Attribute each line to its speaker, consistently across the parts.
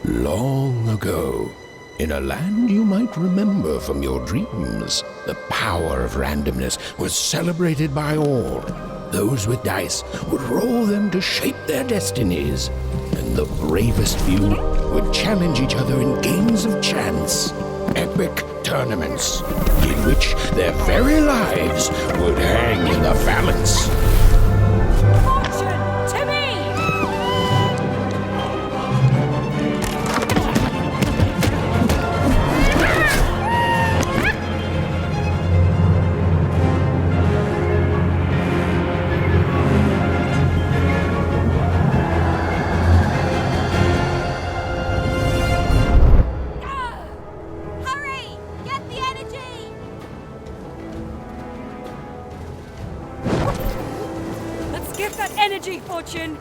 Speaker 1: Long ago, in a land you might remember from your dreams, the power of randomness was celebrated by all. Those with dice would roll them to shape their destinies, and the bravest few would challenge each other in games of chance, epic tournaments, in which their very lives would hang in the balance.
Speaker 2: Get that energy, Fortune!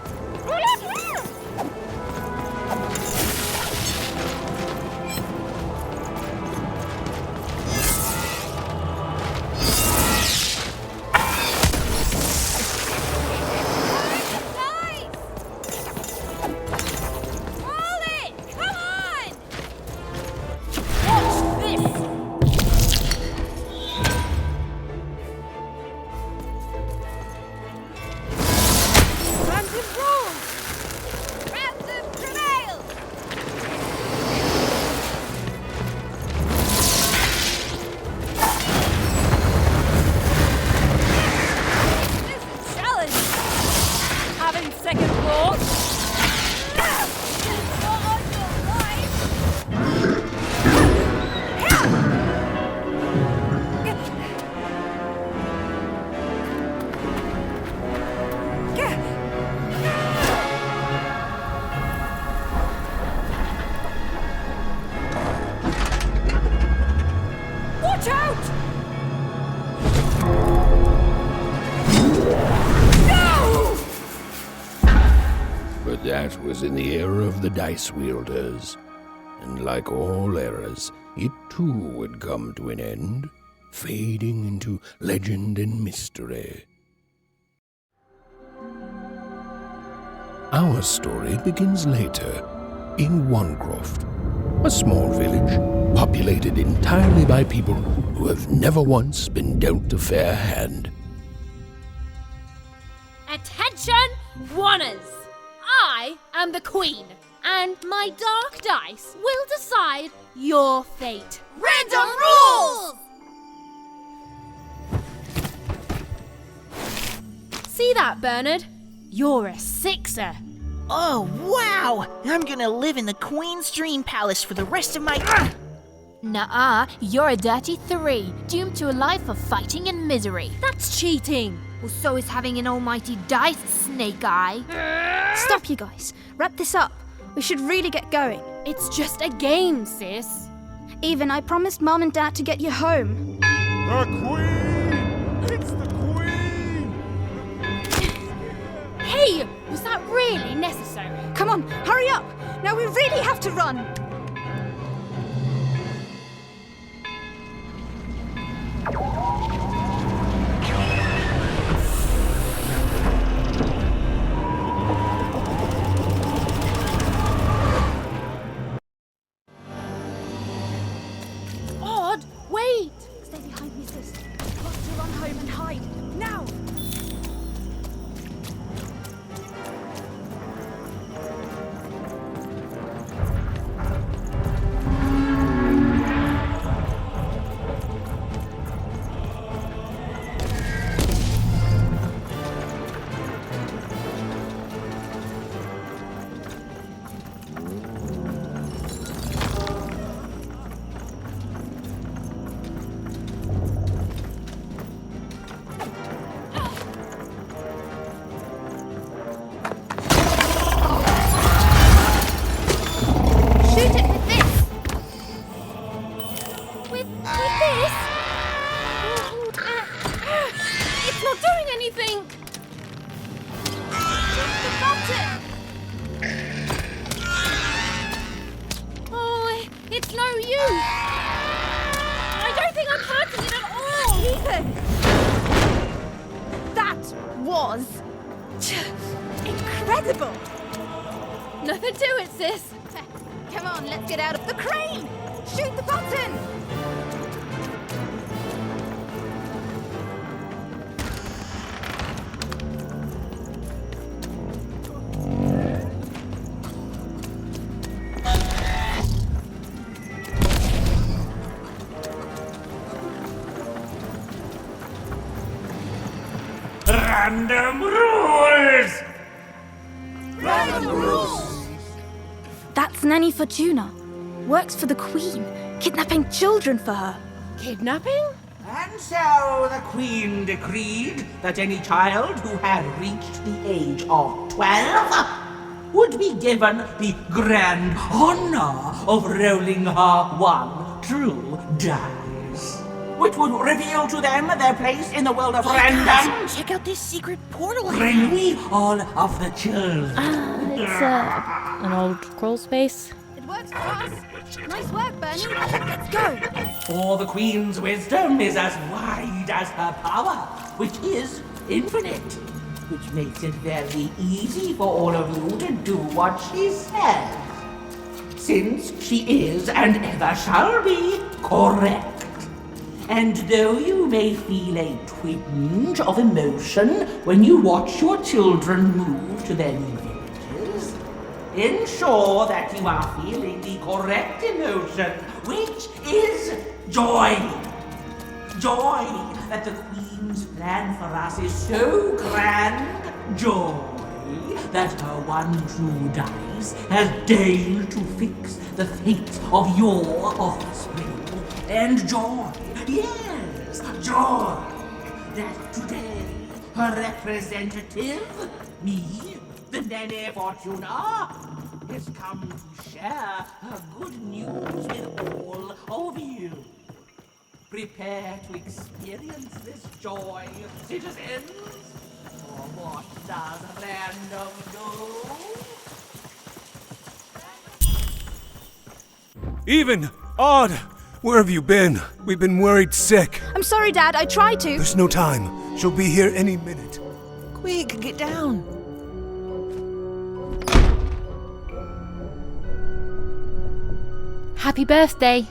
Speaker 2: Watch out! No!
Speaker 1: But that was in the era of the dice wielders, and like all eras, it too would come to an end, fading into legend and mystery. Our story begins later, in Wanecroft, a small village populated entirely by people who have never once been dealt a fair hand.
Speaker 3: Attention, Wanners! I am the Queen, and my dark dice will decide your fate.
Speaker 2: Random rules!
Speaker 3: See that, Bernard? You're a sixer.
Speaker 4: Oh, wow! I'm gonna live in the Queen's Dream Palace for the rest of my...
Speaker 5: Nuh-uh, you're a dirty 3, doomed to a life of fighting and misery.
Speaker 3: That's cheating.
Speaker 5: Well, so is having an almighty dice, Snake Eye.
Speaker 6: Stop, you guys. Wrap this up. We should really get going.
Speaker 3: It's just a game, sis.
Speaker 6: Even I promised Mum and Dad to get you home.
Speaker 7: The Queen! It's the Queen!
Speaker 3: Hey, was that really necessary?
Speaker 6: Come on, hurry up! Now we really have to run!
Speaker 3: Odd, wait!
Speaker 6: Stay behind me, sis. Got to run home and hide. Now!
Speaker 3: It's not doing anything!
Speaker 6: The button!
Speaker 3: Oh, it's no use! I don't think I'm hurting it at all!
Speaker 6: Ethan! That was... incredible!
Speaker 3: Nothing to it, sis.
Speaker 6: Come on, let's get out of the crane! Shoot the button!
Speaker 8: Random rules!
Speaker 6: That's Nanny Fortuna. Works for the Queen, kidnapping children for her.
Speaker 2: Kidnapping?
Speaker 9: And so the Queen decreed that any child who had reached the age of 12 would be given the grand honor of rolling her one true dice, which would reveal to them their place in the world of random.
Speaker 4: Check out this secret portal.
Speaker 9: Bring me all of the children.
Speaker 3: It's an old crawl space.
Speaker 6: It works for us. Nice work, Bernie. Let's go.
Speaker 9: For the Queen's wisdom is as wide as her power, which is infinite, which makes it very easy for all of you to do what she says, since she is and ever shall be correct. And though you may feel a twinge of emotion when you watch your children move to their new villages, ensure that you are feeling the correct emotion, which is joy. Joy that the Queen's plan for us is so grand. Joy that her one true dice has deigned to fix the fate of your offspring. And joy, yes, joy, that today her representative, me, the Nene Fortuna, has come to share her good news with all of you. Prepare to experience this joy, citizens. For what does random do?
Speaker 7: Even! Odd! Where have you been? We've been worried sick.
Speaker 6: I'm sorry, Dad. I tried to.
Speaker 7: There's no time. She'll be here any minute.
Speaker 2: Quick, get down.
Speaker 3: Happy birthday.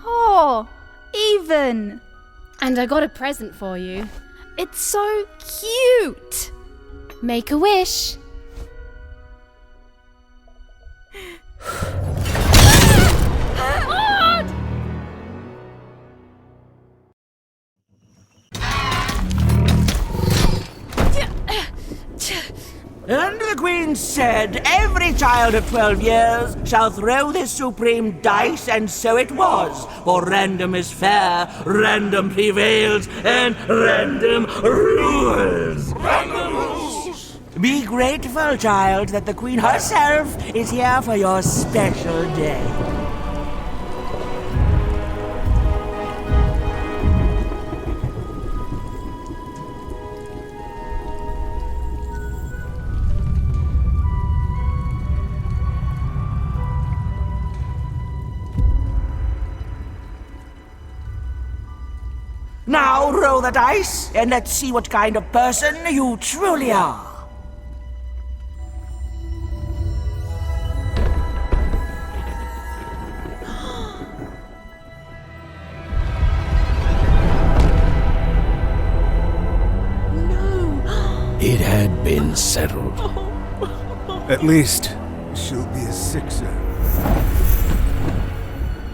Speaker 6: Oh, Even.
Speaker 3: And I got a present for you.
Speaker 6: It's so cute.
Speaker 3: Make a wish.
Speaker 9: And the Queen said, every child of 12 years shall throw this supreme dice, and so it was. For random is fair, random prevails, and random rules. Random rules! Be grateful, child, that the Queen herself is here for your special day. Now roll the dice, and let's see what kind of person you truly are.
Speaker 1: It had been settled.
Speaker 7: At least, she'll be a sixer.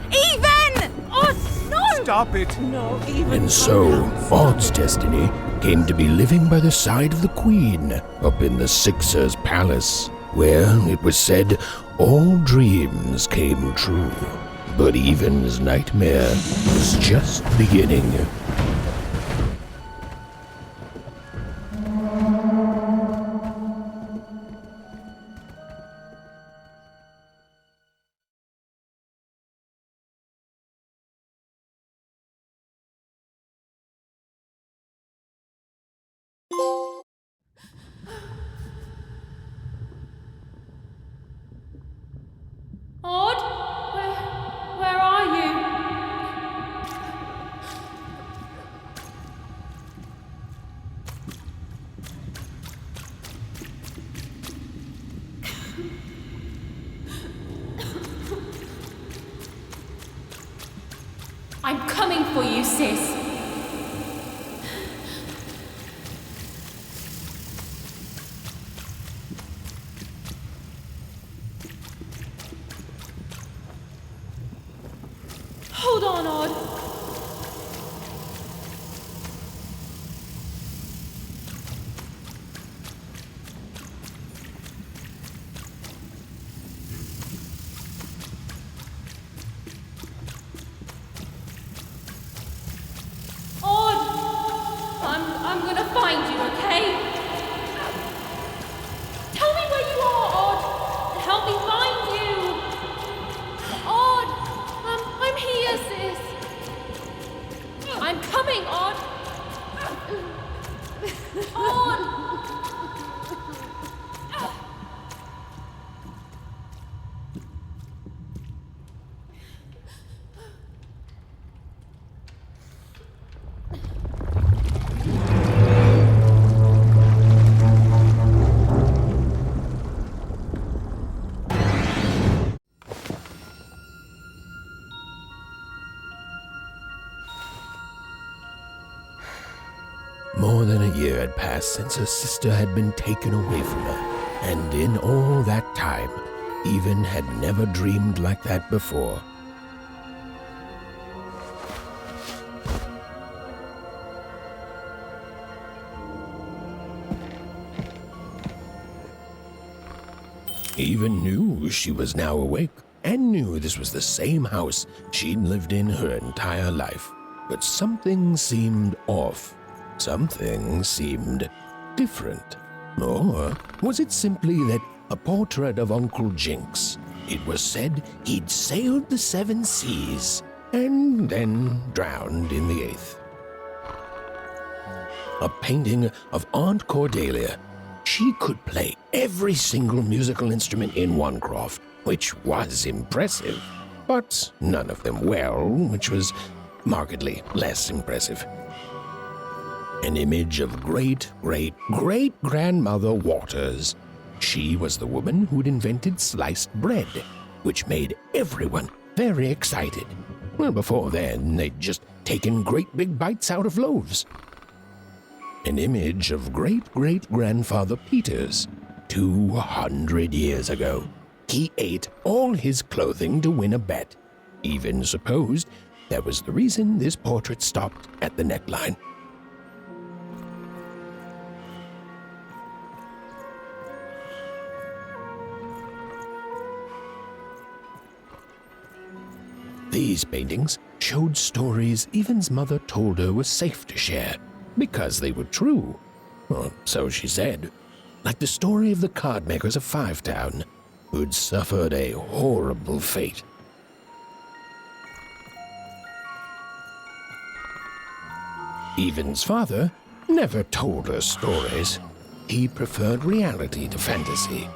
Speaker 6: Even!
Speaker 3: Oh, no!
Speaker 7: Stop it!
Speaker 1: And so, Odd's destiny came to be living by the side of the Queen up in the Sixer's palace, where, it was said, all dreams came true. But Even's nightmare was just beginning.
Speaker 3: Odd? Where are you? sis. Hold on, Odd. I'm gonna find you, okay? Tell me where you are, Odd, and help me find you. Odd, I'm here, sis. I'm coming, Odd. Odd.
Speaker 1: More than a year had passed since her sister had been taken away from her, and in all that time, Even had never dreamed like that before. Even knew she was now awake, and knew this was the same house she'd lived in her entire life. But something seemed off. Something seemed different. Or was it simply that a portrait of Uncle Jinx? It was said he'd sailed the 7 seas and then drowned in the 8th. A painting of Aunt Cordelia. She could play every single musical instrument in Onecroft, which was impressive, but none of them well, which was markedly less impressive. An image of great-great-great-grandmother Waters. She was the woman who'd invented sliced bread, which made everyone very excited. Well, before then, they'd just taken great big bites out of loaves. An image of great-great-grandfather Peters. 200 years ago, he ate all his clothing to win a bet. Even supposed that was the reason this portrait stopped at the neckline. These paintings showed stories Evan's mother told her was safe to share, because they were true. Or so she said. Like the story of the cardmakers of Fivetown, who'd suffered a horrible fate. Evan's father never told her stories. He preferred reality to fantasy.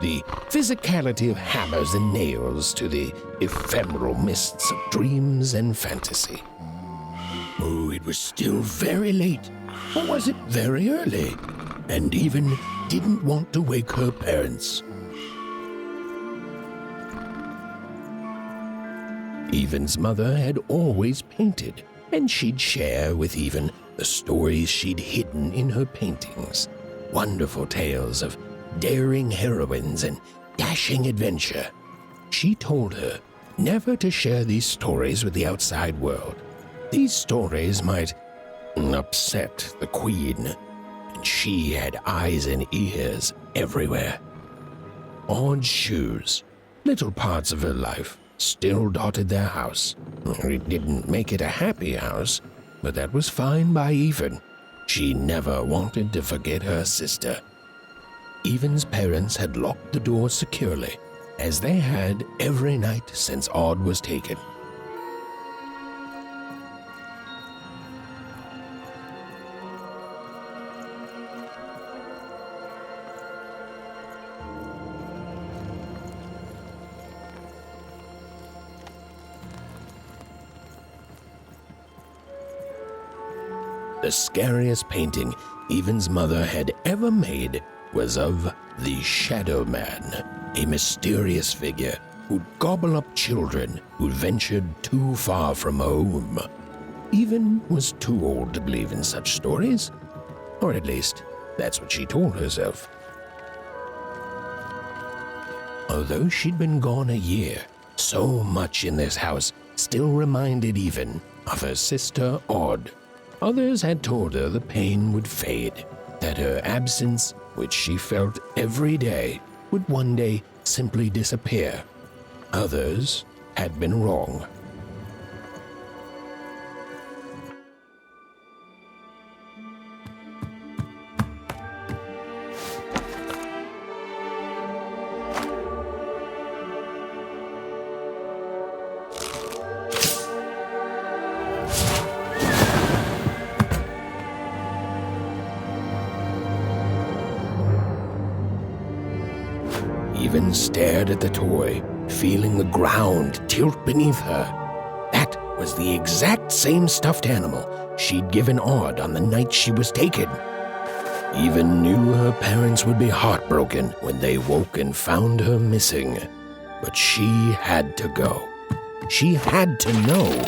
Speaker 1: The physicality of hammers and nails to the ephemeral mists of dreams and fantasy. Oh, it was still very late, or was it very early? And Even didn't want to wake her parents. Evan's mother had always painted, and she'd share with Even the stories she'd hidden in her paintings. Wonderful tales of daring heroines and dashing adventure. She told her never to share these stories with the outside world. These stories might upset the Queen, and she had eyes and ears everywhere. Odd shoes, little parts of her life, still dotted their house. It didn't make it a happy house, but that was fine by Even. She never wanted to forget her sister. Evan's parents had locked the door securely, as they had every night since Odd was taken. The scariest painting Evan's mother had ever made was of the Shadow Man, a mysterious figure who'd gobble up children who ventured too far from home. Even was too old to believe in such stories. Or at least, that's what she told herself. Although she'd been gone a year, so much in this house still reminded Even of her sister Odd. Others had told her the pain would fade, that her absence, which she felt every day, would one day simply disappear. Others had been wrong. Even stared at the toy, feeling the ground tilt beneath her. That was the exact same stuffed animal she'd given Odd on the night she was taken. Even knew her parents would be heartbroken when they woke and found her missing. But she had to go. She had to know.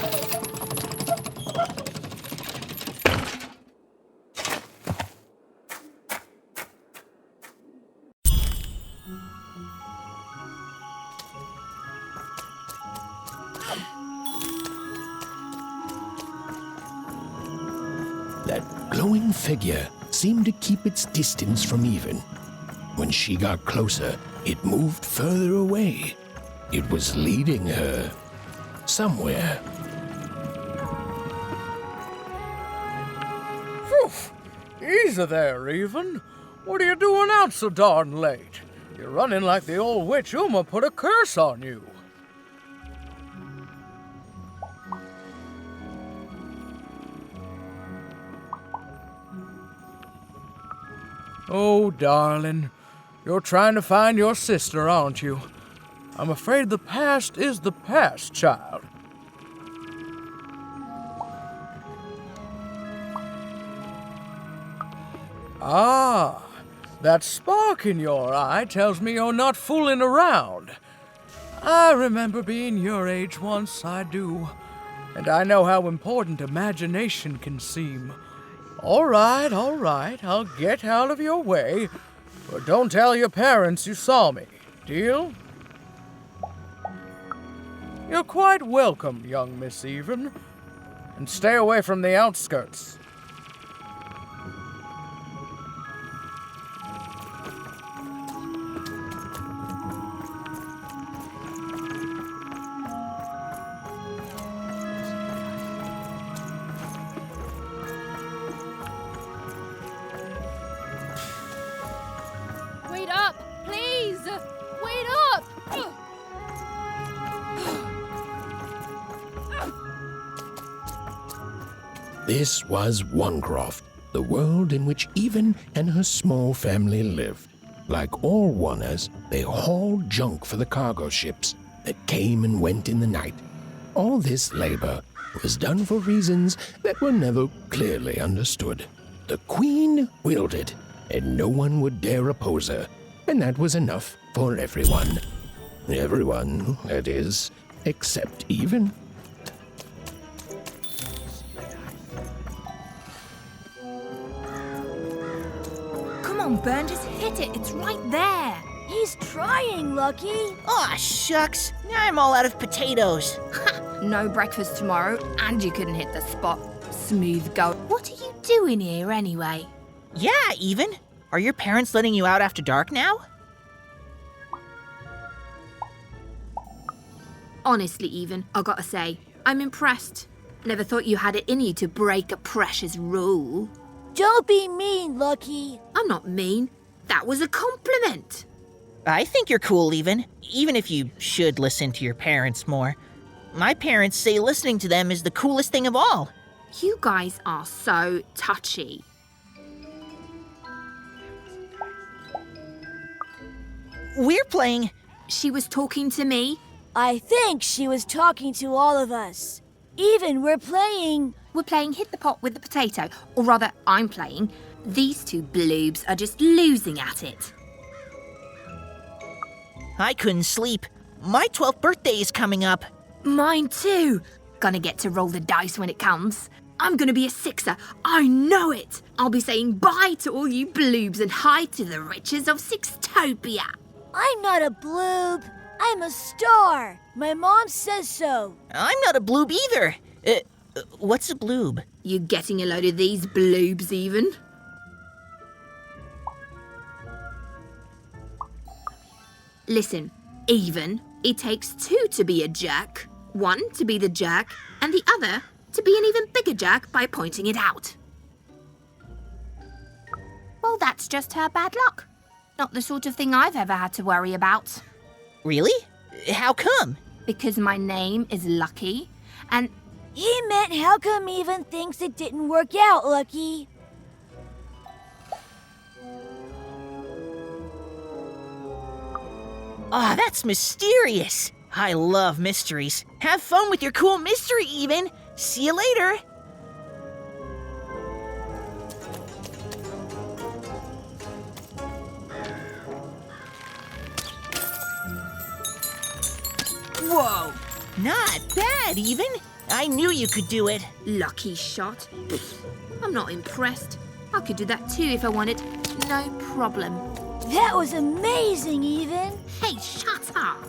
Speaker 1: That glowing figure seemed to keep its distance from Even. When she got closer, it moved further away. It was leading her somewhere.
Speaker 10: Phew! Easy there, Even. What are you doing out so darn late? You're running like the old witch Uma put a curse on you. Oh, darling, you're trying to find your sister, aren't you? I'm afraid the past is the past, child. Ah, that spark in your eye tells me you're not fooling around. I remember being your age once, I do, and I know how important imagination can seem. All right, I'll get out of your way, but don't tell your parents you saw me. Deal? You're quite welcome, young Miss Even, and stay away from the outskirts.
Speaker 3: Wait up, please! Wait up!
Speaker 1: This was Onecroft, the world in which Even and her small family lived. Like all Oners, they hauled junk for the cargo ships that came and went in the night. All this labor was done for reasons that were never clearly understood. The Queen willed it, and no one would dare oppose her, and that was enough for everyone. Everyone, that is, except Even.
Speaker 6: Come on, Burn, just hit it. It's right there.
Speaker 11: He's trying, Lucky.
Speaker 4: Aw, shucks. Now I'm all out of potatoes.
Speaker 5: No breakfast tomorrow, and you couldn't hit the spot. Smooth go. What are you doing here anyway?
Speaker 4: Yeah, Even. Are your parents letting you out after dark now?
Speaker 5: Honestly, Even, I gotta say, I'm impressed. Never thought you had it in you to break a precious rule.
Speaker 11: Don't be mean, Lucky.
Speaker 5: I'm not mean. That was a compliment.
Speaker 4: I think you're cool, even if you should listen to your parents more. My parents say listening to them is the coolest thing of all.
Speaker 5: You guys are so touchy.
Speaker 4: We're playing...
Speaker 5: She was talking to me.
Speaker 11: I think she was talking to all of us. Even we're playing...
Speaker 5: We're playing Hit the Pot with the Potato. Or rather, I'm playing. These two bloobs are just losing at it.
Speaker 4: I couldn't sleep. My 12th birthday is coming up.
Speaker 5: Mine too. Gonna get to roll the dice when it comes. I'm gonna be a sixer. I know it. I'll be saying bye to all you bloobs and hi to the riches of Sixtopia.
Speaker 11: I'm not a bloob. I'm a star. My mom says so.
Speaker 4: I'm not a bloob either. What's a bloob?
Speaker 5: You getting a load of these bloobs even? Listen, even, it takes two to be a jack. One to be the jack, and the other to be an even bigger jack by pointing it out. Well, that's just her bad luck. Not the sort of thing I've ever had to worry about.
Speaker 4: Really? How come?
Speaker 5: Because my name is Lucky, and
Speaker 11: He meant how come even thinks it didn't work out, Lucky?
Speaker 4: Ah, that's mysterious. I love mysteries. Have fun with your cool mystery, Even. See you later. Whoa, not bad, Even. I knew you could do it.
Speaker 5: lucky shot. Pfft, I'm not impressed. I could do that too if I wanted. No problem.
Speaker 11: That was amazing, Even.
Speaker 5: Hey, shut up.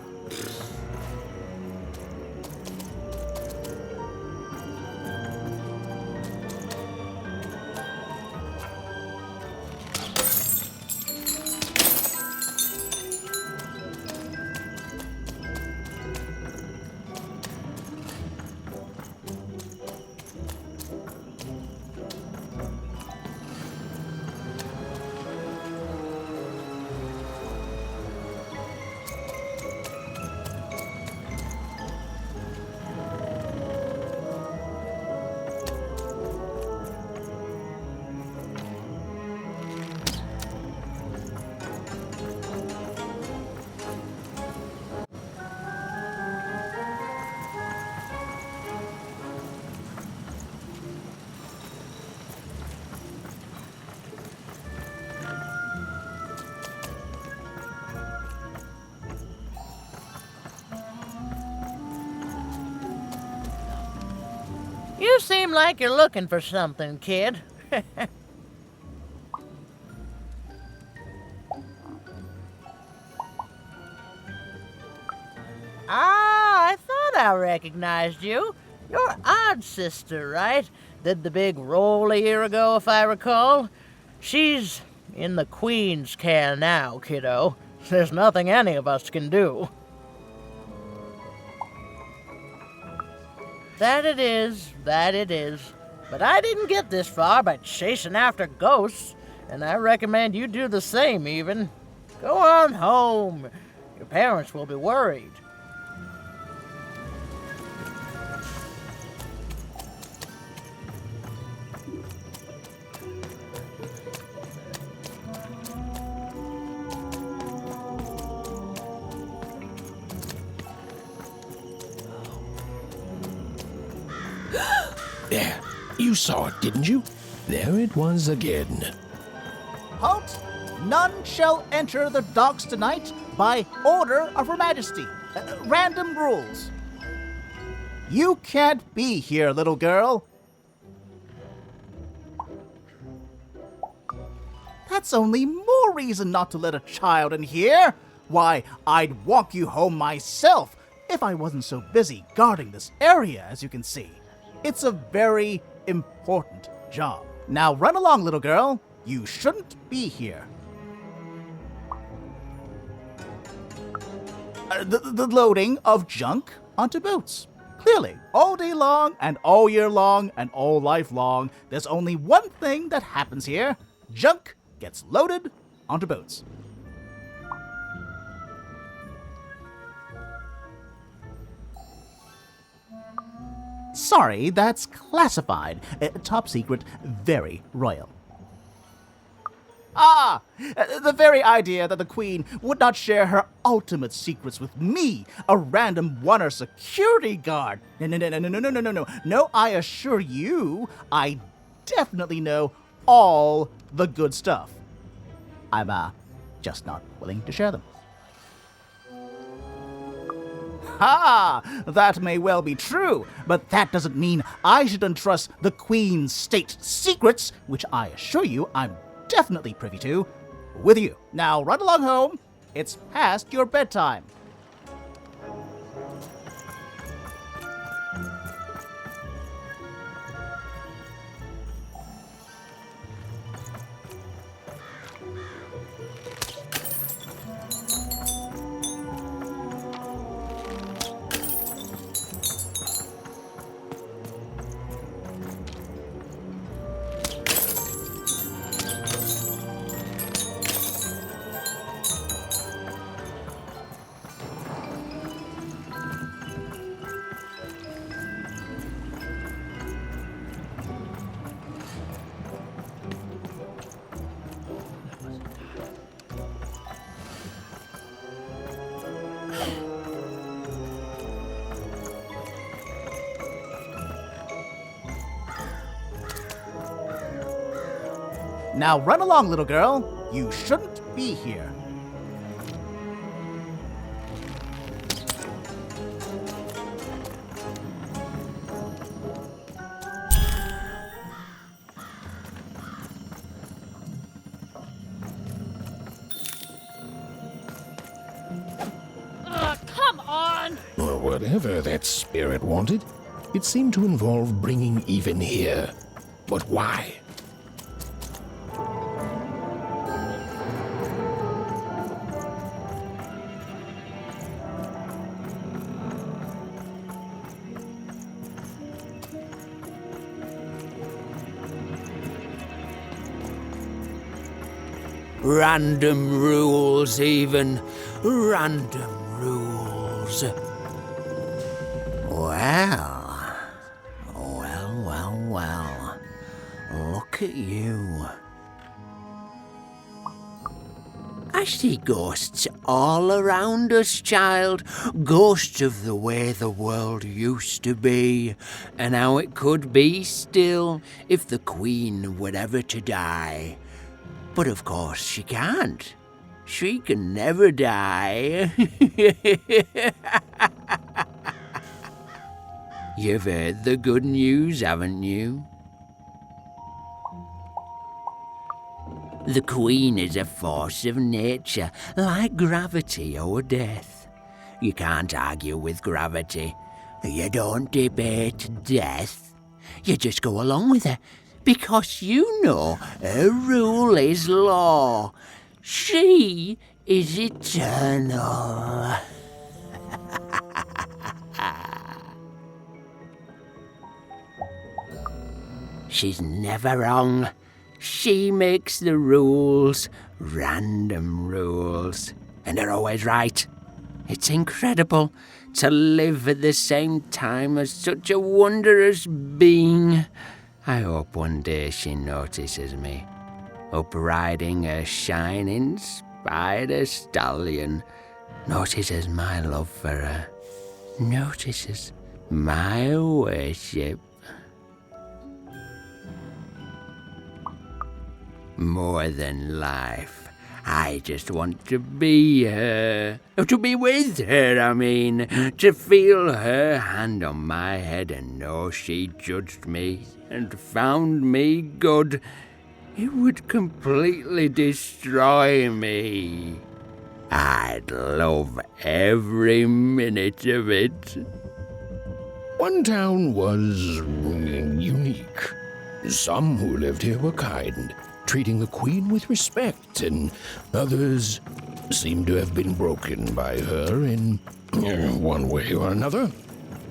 Speaker 10: You seem like you're looking for something, kid. I thought I recognized you. You're Odd Sister, right? Did the big roll a year ago, if I recall. She's in the Queen's care now, kiddo. There's nothing any of us can do. That it is. But I didn't get this far by chasing after ghosts, and I recommend you do the same, Even. Go on home. Your parents will be worried.
Speaker 1: There, you saw it, didn't you? There it was again.
Speaker 12: Halt! None shall enter the docks tonight by order of Her Majesty. Random rules. You can't be here, little girl. That's only more reason not to let a child in here. Why, I'd walk you home myself if I wasn't so busy guarding this area, as you can see. It's a very important job. Now run along, little girl. You shouldn't be here. The loading of junk onto boats. Clearly, all day long and all year long and all life long, there's only one thing that happens here. Junk gets loaded onto boats. Sorry, that's classified. Top secret, very royal. Ah! The very idea that the Queen would not share her ultimate secrets with me, a random Oneer security guard. No. No, I assure you, I definitely know all the good stuff. I'm, just not willing to share them. Ha! That may well be true, but that doesn't mean I should entrust the Queen's state secrets, which I assure you I'm definitely privy to, with you. Now run along home. It's past your bedtime. Now run along, little girl. You shouldn't be here.
Speaker 3: Come on!
Speaker 1: Or whatever that spirit wanted, it seemed to involve bringing even here. But why?
Speaker 13: Random rules, even. Random rules. Well. Look at you. I see ghosts all around us, child. Ghosts of the way the world used to be, and how it could be still if the Queen were ever to die. But of course she can't. She can never die. You've heard the good news, haven't you? The Queen is a force of nature, like gravity or death. You can't argue with gravity. You don't debate death. You just go along with her. Because you know her rule is law. She is eternal. She's never wrong. She makes the rules, random rules, and they're always right. It's incredible to live at the same time as such a wondrous being. I hope one day she notices me, up riding a shining spider stallion, notices my love for her, notices my worship. More than life, I just want to be her. To be with her, I mean. To feel her hand on my head and know she judged me and found me good. It would completely destroy me. I'd love every minute of it.
Speaker 1: One town was unique. Some who lived here were kind, treating the Queen with respect, and others seemed to have been broken by her in one way or another.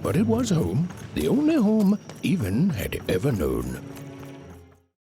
Speaker 1: But it was home, the only home Even had ever known.